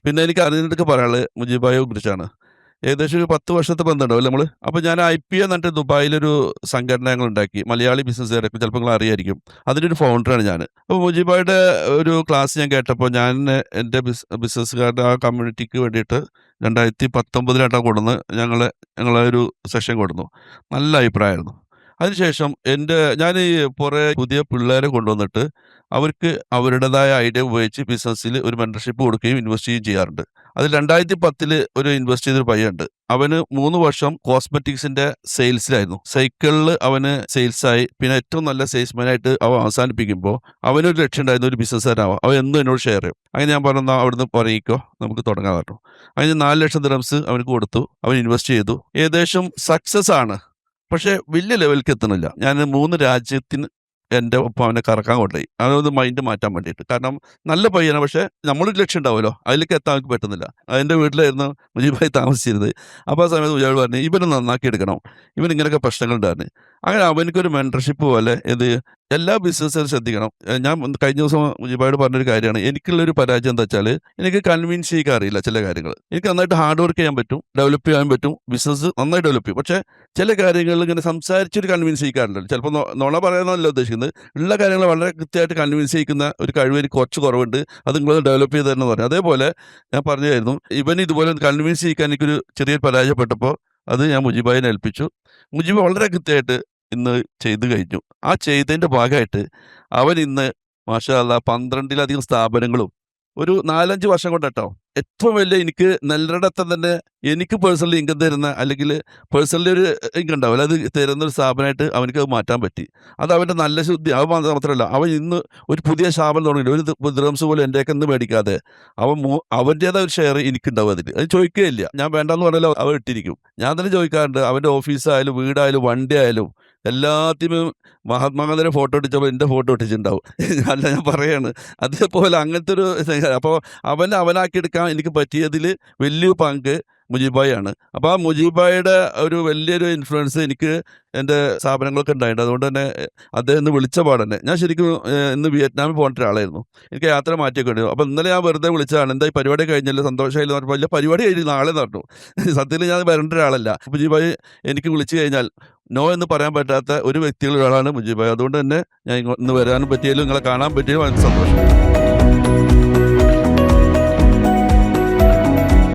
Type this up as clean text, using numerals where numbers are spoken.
പിന്നെ എനിക്ക് അറിഞ്ഞിട്ടൊക്കെ പറയാനുള്ളത് മുജീബായെ കുറിച്ചാണ്. ഏകദേശം ഒരു 10 വർഷത്തെ ബന്ധമുണ്ടാവും അല്ലേ നമ്മള്. അപ്പൊ ഞാൻ IPA എന്ന് പറഞ്ഞിട്ട് ദുബായിലൊരു സംഘടന ഞങ്ങളുണ്ടാക്കി. മലയാളി ബിസിനസ്സുകാരൊക്കെ ചിലപ്പോൾ നിങ്ങൾ അറിയായിരിക്കും. അതിന്റെ ഒരു ഫൗണ്ടറാണ് ഞാന്. അപ്പൊ മുജീബായുടെ ഒരു ക്ലാസ് ഞാൻ കേട്ടപ്പോൾ ഞാൻ എന്റെ ബിസിനസ്സുകാരുടെ ആ കമ്മ്യൂണിറ്റിക്ക് വേണ്ടിയിട്ട് 2019 കൊണ്ടുവന്ന് ഞങ്ങളെ ഒരു സെഷൻ കൊടുന്നു. നല്ല അഭിപ്രായമായിരുന്നു. അതിനുശേഷം ഞാൻ ഈ കുറേ പുതിയ പിള്ളേരെ കൊണ്ടുവന്നിട്ട് അവർക്ക് അവരുടേതായ ഐഡിയ ഉപയോഗിച്ച് ബിസിനസ്സിൽ ഒരു മെന്റർഷിപ്പ് കൊടുക്കുകയും ഇൻവെസ്റ്റ് ചെയ്യുകയും ചെയ്യാറുണ്ട്. അതിൽ 2010 ഒരു ഇൻവെസ്റ്റ് ചെയ്തൊരു പയ്യനുണ്ട്. അവന് 3 വർഷം കോസ്മെറ്റിക്സിന്റെ സെയിൽസിലായിരുന്നു. സൈക്കിളിൽ അവന് സെയിൽസായി. പിന്നെ ഏറ്റവും നല്ല സെയിൽസ്മാനായിട്ട് അവൻ അവസാനിപ്പിക്കുമ്പോൾ അവനൊരു ലക്ഷ്യം ഉണ്ടായിരുന്നു, ഒരു ബിസിനസ്സുകാരനാവാം. അവൻ എന്നും എന്നോട് ഷെയർ ചെയ്യും. അങ്ങനെ ഞാൻ പറഞ്ഞു, അവിടുന്ന് പറയിക്കോ, നമുക്ക് തുടങ്ങാൻ പറഞ്ഞു. അതിന് 4 ലക്ഷം ദിർഹംസ് അവനക്ക് കൊടുത്തു. അവൻ ഇൻവെസ്റ്റ് ചെയ്തു. ഏകദേശം സക്സസ് ആണ്. പക്ഷേ വലിയ ലെവലിലേക്ക് എത്തണില്ല. ഞാൻ 3 രാജ്യത്തിന് എൻ്റെ ഒപ്പം അവനെ കറക്കാൻ കൊണ്ടുപോയി. അവനൊന്ന് മൈൻഡ് മാറ്റാൻ വേണ്ടിയിട്ട്. കാരണം നല്ല പയ്യനാണ്. പക്ഷേ നമ്മളൊരു ലക്ഷ്യം ഉണ്ടാവുമല്ലോ, അതിലേക്ക് എത്താൻ അവർക്ക് പറ്റുന്നില്ല. എൻ്റെ വീട്ടിലായിരുന്നു മുജീബായി താമസിച്ചിരുന്നത്. അപ്പോൾ ആ സമയത്ത് മുജീബ് പറഞ്ഞു, ഇവനെ നന്നാക്കി എടുക്കണം, ഇവൻ ഇങ്ങനെയൊക്കെ പ്രശ്നങ്ങളുണ്ടായിരുന്നു. അങ്ങനെ അവനക്കൊരു മെൻറ്റർഷിപ്പ് പോലെ എല്ലാ ബിസിനസ്സും ശ്രദ്ധിക്കണം. ഞാൻ കഴിഞ്ഞ ദിവസം മുജീബായോട് പറഞ്ഞൊരു കാര്യമാണ്, എനിക്കുള്ളൊരു പരാജയം എന്താ വെച്ചാൽ എനിക്ക് കൺവിൻസ് ചെയ്യാൻ അറിയില്ല ചില കാര്യങ്ങൾ. എനിക്ക് നന്നായിട്ട് ഹാർഡ് വർക്ക് ചെയ്യാൻ പറ്റും, ഡെവലപ്പ് ചെയ്യാൻ പറ്റും, ബിസിനസ് നന്നായി ഡെവലപ്പ് ചെയ്യും. പക്ഷേ ചില കാര്യങ്ങളിൽ ഇങ്ങനെ സംസാരിച്ചൊരു കൺവിൻസ് ചെയ്യിക്കാറുണ്ടല്ലോ. ചിലപ്പോൾ നുണ പറയാനല്ല ഉദ്ദേശിക്കുന്നത്, ഉള്ള കാര്യങ്ങൾ വളരെ കൃത്യമായിട്ട് കൺവിൻസ് ചെയ്യിക്കുന്ന ഒരു കഴിവ് എനിക്ക് കുറച്ച് കുറവുണ്ട്. അത് നിങ്ങൾ ഡെവലപ്പ് ചെയ്ത് തന്നെ പറഞ്ഞു. അതേപോലെ ഞാൻ പറഞ്ഞായിരുന്നു, ഇവൻ ഇതുപോലെ കൺവിൻസ് ചെയ്യിക്കാൻ എനിക്കൊരു ചെറിയൊരു പരാജയപ്പെട്ടപ്പോൾ അത് ഞാൻ മുജീബായിനെ ഏൽപ്പിച്ചു. മുജീബ് വളരെ കൃത്യമായിട്ട് ഇന്ന് ചെയ്തു കഴിഞ്ഞു. ആ ചെയ്തതിൻ്റെ ഭാഗമായിട്ട് അവൻ ഇന്ന് മാഷാ അല്ലാഹ് 12-ലധികം സ്ഥാപനങ്ങളും ഒരു 4-5 വർഷം കൊണ്ട് കേട്ടോ, ഏറ്റവും വലിയ എനിക്ക് നെല്ലടത്തെ തന്നെ എനിക്ക് പേഴ്സണലി ഇൻകം തരുന്ന, അല്ലെങ്കിൽ പേഴ്സണലി ഒരു ഇൻകം ഉണ്ടാവില്ല, അത് തരുന്നൊരു സ്ഥാപനമായിട്ട് അവനക്ക് അത് മാറ്റാൻ പറ്റി. അത് അവൻ്റെ നല്ല ശുദ്ധി. അവൻ മാത്രമല്ല, അവൻ ഇന്ന് ഒരു പുതിയ സ്ഥാപനം തുടങ്ങിയില്ല. ഒരു ദിർഹംസ് പോലും എൻ്റെയൊക്കെ ഇന്ന് മേടിക്കാതെ അവൻ്റേതായ ഒരു ഷെയർ എനിക്കുണ്ടാവും. അത് ചോദിക്കുകയില്ല. ഞാൻ വേണ്ടെന്ന് പറഞ്ഞാലും അവൻ ഇട്ടിരിക്കും. ഞാൻ തന്നെ ചോദിക്കാറുണ്ട്. അവൻ്റെ ഓഫീസായാലും വീടായാലും വണ്ടി ആയാലും എല്ലാത്തിനും മഹാത്മാഗാന്ധിയുടെ ഫോട്ടോ ഒട്ടിച്ചപ്പോൾ എൻ്റെ ഫോട്ടോ ഒട്ടിച്ചിട്ടുണ്ടാവും. അല്ല, ഞാൻ പറയാണ്. അതേപോലെ അങ്ങനത്തെ ഒരു അപ്പോൾ അവനാക്കിയെടുക്കാൻ എനിക്ക് പറ്റിയതിൽ വലിയ പങ്ക് മുജീബായാണ്. അപ്പോൾ ആ മുജീബായുടെ ഒരു വലിയൊരു ഇൻഫ്ലുവൻസ് എനിക്ക് എൻ്റെ സ്ഥാപനങ്ങളൊക്കെ ഉണ്ടായിട്ടുണ്ട്. അതുകൊണ്ട് തന്നെ അദ്ദേഹം ഇന്ന് വിളിച്ച പാടന്നെ ഞാൻ ശരിക്കും ഇന്ന് വിയറ്റ്നാമിൽ പോകേണ്ട ഒരാളായിരുന്നു. എനിക്ക് യാത്ര മാറ്റിയൊക്കെ ഉണ്ട്. അപ്പോൾ ഇന്നലെ ഞാൻ വെറുതെ വിളിച്ചതാണ്, എന്താ ഈ പരിപാടി കഴിഞ്ഞല്ലോ, സന്തോഷമായില്ല എന്ന് പറഞ്ഞപ്പോൾ, ഇല്ല പരിപാടി കഴിഞ്ഞ് നാളെ നടന്നു. സത്യത്തിൽ ഞാൻ വരേണ്ട ഒരാളല്ല. മുജീബായി എനിക്ക് വിളിച്ചു കഴിഞ്ഞാൽ നോ എന്ന് പറയാൻ പറ്റാത്ത ഒരു വ്യക്തികളിൽ ഒരാളാണ് മുജീബായി. അതുകൊണ്ട് തന്നെ ഞാൻ ഇന്ന് വരാനും പറ്റിയാലും നിങ്ങളെ കാണാൻ പറ്റിയാലും എനിക്ക് സന്തോഷം.